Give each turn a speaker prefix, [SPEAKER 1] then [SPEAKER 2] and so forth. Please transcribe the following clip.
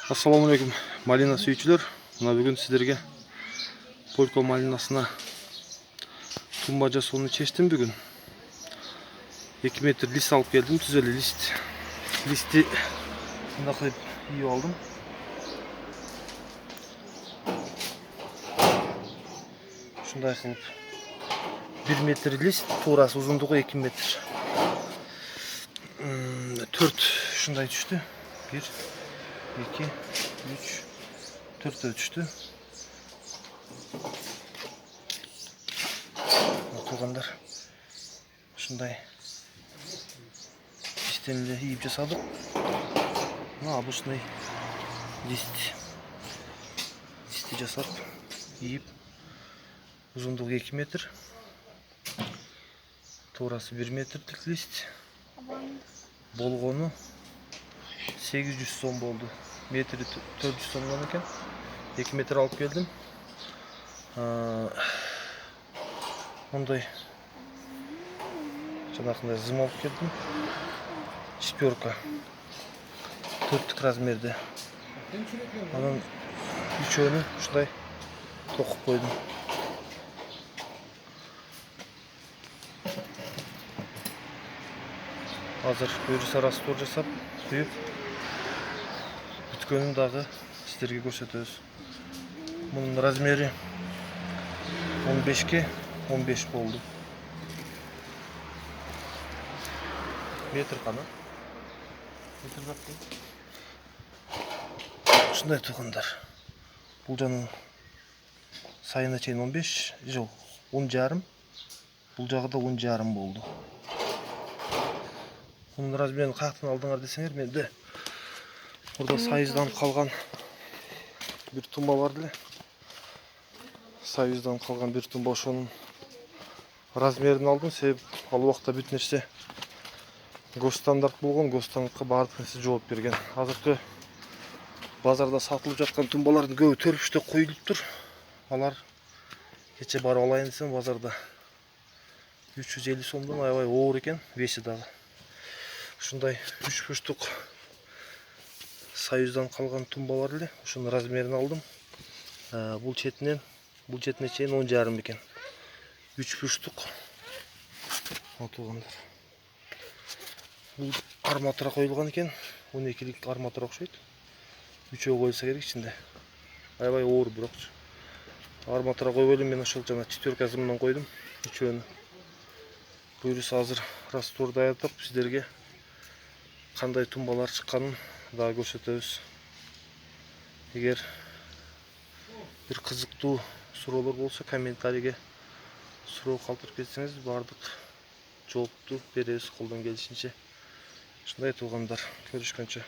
[SPEAKER 1] Assalamualaikum malina sүйүүчүлөр. Мына бүгүн сиздерге Polko малинасына тумба жасоону чечтим бүгүн. 2 метр лист алып келдим, түзөлүү лист. Листи мындай кылып ийип алдым. Ушундай кылып 1 метр лист, туурасы узундугу 2 метр. 4 ушундай түштү. 1 2 3 4 düştü. Tolganlar şunday sistemle yiyip jasadık. Bu şunday listi jasap yiyip uzunluğu 2 metre. Tuğrası 1 metrelik list. Bolgonu 800 son oldu. Metri 400 sondan iken 2 metre alıp geldim. Onday жанакындай зым алып келдим. Четверка. 4 размерде. Анан үчөөнү ушундай токуп койдум. Азыр буюрса раствор жасап, куюп бүткөнүн дагы сиздерге көрсөтөбүз. Мунун размери 15ке 15 болду. Метр кана. Метр бакты. Ушундай туугандар. Бул жанын сайына чейин 15, жол 10,5. Бул жагы да 10,5 болду. Мунун размерин каяктан алдыңар десеңер, менде burada sayızdan kalgan bir tumba vardı. Sayızdan kalgan bir tumba, ошонун размерин алдым. Себеп ал убакта бүт нерсе госстандарт болгон, госстандартка баардык нерсе жооп берген. Азыркы базарда сатылып жаткан тумбалардын көбү төрпүштө коюлуптур. Алар кече барып алайын десем базарда 350 сомдон аябай оор экен, веси дагы. Ушундай 3 бурчтук Союздан қалған тумба бар эле, ошонун размерин алдым. Бул четинен, бул четине чейин 10,5 экен. 3 бурчтук. Отулгандар. Бул арматура коюлган экен. 12-лик арматура окшойт. 3 коюлса керек ичинде. Аябай оор бирок. Арматура коюп элем, мен ошол жана четверка зымынан койдум. Үчөөнү. Буюрса азыр раствор даярдап сиздерге кандай тумбалар чыкканын daha görsetiriz. Eğer bir kızıktуу суроо болса, комментарийге суроо калтырып кетсеңиз, бардык жоопту беребиз колдон келишинче. Ушундай туугандар, көрүшкөнчө.